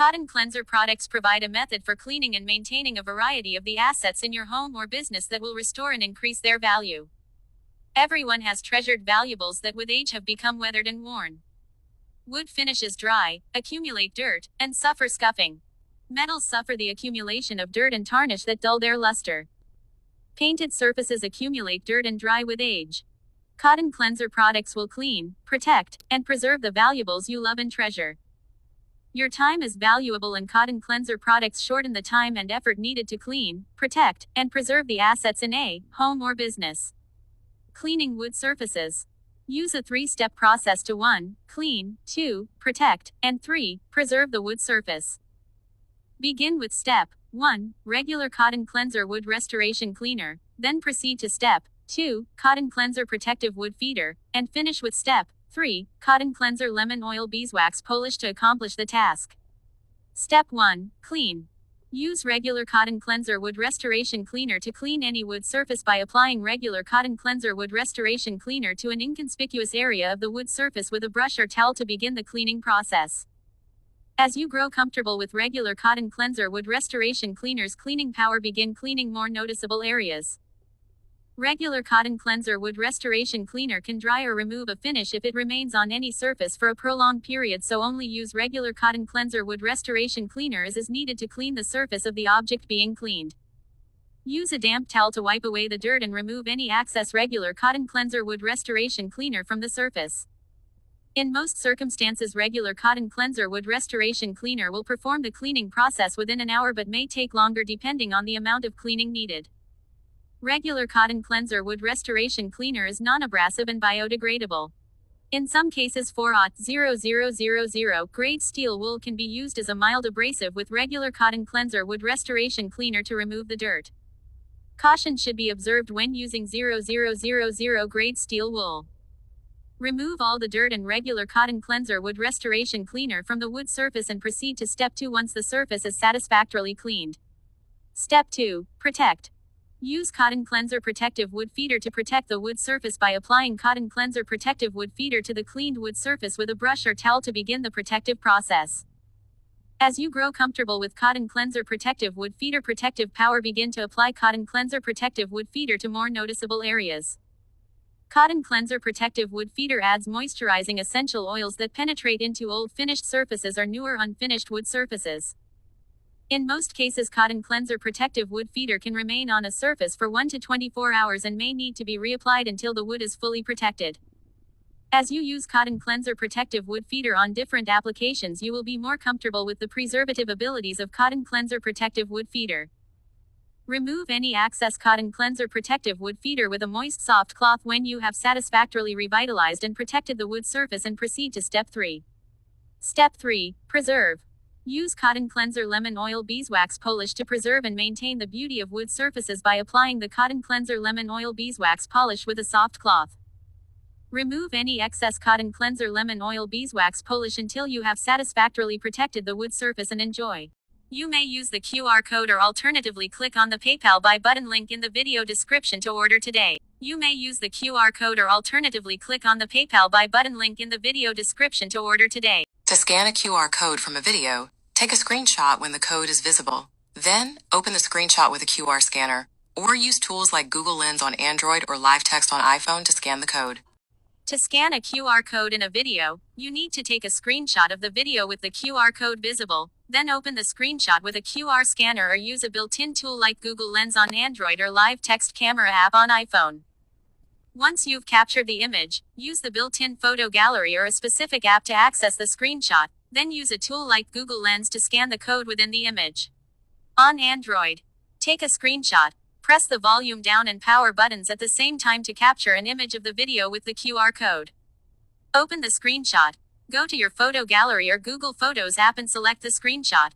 Kotton Klenser products provide a method for cleaning and maintaining a variety of the assets in your home or business that will restore and increase their value. Everyone has treasured valuables that with age have become weathered and worn. Wood finishes dry, accumulate dirt, and suffer scuffing. Metals suffer the accumulation of dirt and tarnish that dull their luster. Painted surfaces accumulate dirt and dry with age. Kotton Klenser products will clean, protect, and preserve the valuables you love and treasure. Your time is valuable, and Kotton Klenser products shorten the time and effort needed to clean, protect, and preserve the assets in a home or business. Cleaning wood surfaces. Use a 3-step process to 1. Clean, 2. Protect, and 3. Preserve the wood surface. Begin with step 1. Regular Kotton Klenser wood restoration cleaner, then proceed to step 2. Kotton Klenser protective wood feeder, and finish with step 3. Kotton Klenser lemon oil beeswax polish to accomplish the task. Step 1. Clean. Use regular Kotton Klenser wood restoration cleaner to clean any wood surface by applying regular Kotton Klenser wood restoration cleaner to an inconspicuous area of the wood surface with a brush or towel to begin the cleaning process. As you grow comfortable with regular Kotton Klenser wood restoration cleaner's cleaning power, begin cleaning more noticeable areas. Regular Kotton Klenser wood restoration cleaner can dry or remove a finish if it remains on any surface for a prolonged period, so only use regular Kotton Klenser wood restoration cleaner as is needed to clean the surface of the object being cleaned. Use a damp towel to wipe away the dirt and remove any excess regular Kotton Klenser wood restoration cleaner from the surface. In most circumstances, regular Kotton Klenser wood restoration cleaner will perform the cleaning process within an hour, but may take longer depending on the amount of cleaning needed. Regular Kotton Klenser wood restoration cleaner is nonabrasive and biodegradable. In some cases, 4-0-0-0-0 grade steel wool can be used as a mild abrasive with regular Kotton Klenser wood restoration cleaner to remove the dirt. Caution should be observed when using 0-0-0-0 grade steel wool. Remove all the dirt and regular Kotton Klenser wood restoration cleaner from the wood surface and proceed to step 2 once the surface is satisfactorily cleaned. Step 2. Protect. Use Kotton Klenser protective wood feeder to protect the wood surface by applying Kotton Klenser protective wood feeder to the cleaned wood surface with a brush or towel to begin the protective process. As you grow comfortable with Kotton Klenser protective wood feeder protective power, begin to apply Kotton Klenser protective wood feeder to more noticeable areas. Kotton Klenser protective wood feeder adds moisturizing essential oils that penetrate into old finished surfaces or newer unfinished wood surfaces. In most cases, Kotton Klenser protective wood feeder can remain on a surface for 1 to 24 hours and may need to be reapplied until the wood is fully protected. As you use Kotton Klenser protective wood feeder on different applications, you will be more comfortable with the preservative abilities of Kotton Klenser protective wood feeder. Remove any excess Kotton Klenser protective wood feeder with a moist, soft cloth when you have satisfactorily revitalized and protected the wood surface, and proceed to step 3. Step 3. Preserve. Use Kotton Klenser lemon oil beeswax polish to preserve and maintain the beauty of wood surfaces by applying the Kotton Klenser lemon oil beeswax polish with a soft cloth. Remove any excess Kotton Klenser lemon oil beeswax polish until you have satisfactorily protected the wood surface, and enjoy. You may use the QR code or alternatively click on the PayPal Buy button link in the video description to order today. You may use the QR code or alternatively click on the PayPal Buy button link in the video description to order today. To scan a QR code from a video, take a screenshot when the code is visible. Then, open the screenshot with a QR scanner, or use tools like Google Lens on Android or Live Text on iPhone to scan the code. To scan a QR code in a video, you need to take a screenshot of the video with the QR code visible, then open the screenshot with a QR scanner or use a built-in tool like Google Lens on Android or Live Text Camera app on iPhone. Once you've captured the image, use the built-in photo gallery or a specific app to access the screenshot, then use a tool like Google Lens to scan the code within the image. On Android, take a screenshot, press the volume down and power buttons at the same time to capture an image of the video with the QR code. Open the screenshot, go to your photo gallery or Google Photos app and select the screenshot.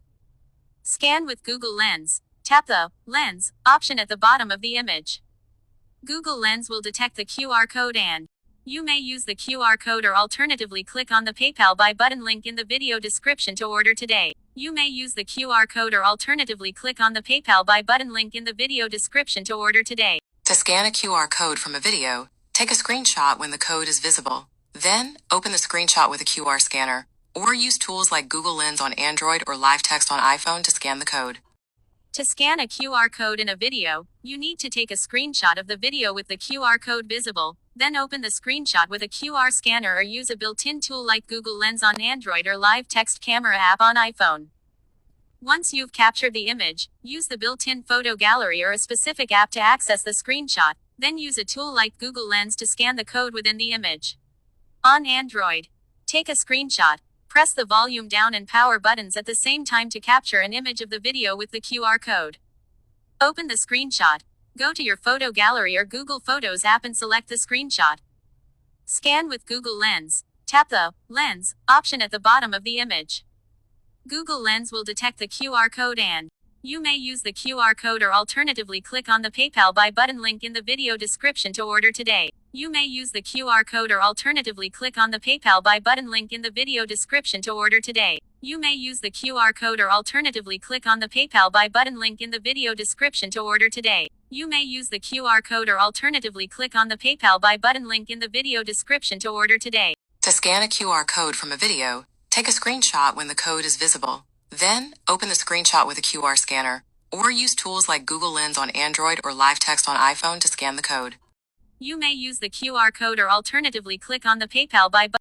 Scan with Google Lens, tap the Lens option at the bottom of the image. Google Lens will detect the QR code, and you may use the QR code or alternatively click on the PayPal Buy button link in the video description to order today. You may use the QR code or alternatively click on the PayPal Buy button link in the video description to order today. To scan a QR code from a video, take a screenshot when the code is visible. Then, open the screenshot with a QR scanner, or use tools like Google Lens on Android or live text on iPhone to scan the code. To scan a QR code in a video, you need to take a screenshot of the video with the QR code visible, then open the screenshot with a QR scanner or use a built-in tool like Google Lens on Android or live text camera app on iPhone. Once you've captured the image, use the built-in photo gallery or a specific app to access the screenshot, then use a tool like Google Lens to scan the code within the image. On Android, take a screenshot, press the volume down and power buttons at the same time to capture an image of the video with the QR code. Open the screenshot, go to your photo gallery or Google Photos app and select the screenshot. Scan with Google Lens, tap the Lens option at the bottom of the image. Google Lens will detect the QR code and you may use the QR code or alternatively click on the PayPal Buy button link in the video description to order today. You may use the QR code or alternatively click on the PayPal Buy button link in the video description to order today. You may use the QR code or alternatively click on the PayPal Buy button link in the video description to order today. You may use the QR code or alternatively click on the PayPal Buy button link in the video description to order today. To scan a QR code from a video, take a screenshot when the code is visible. Then, open the screenshot with a QR scanner, or use tools like Google Lens on Android or live text on iPhone to scan the code. You may use the QR code or alternatively click on the PayPal Buy button.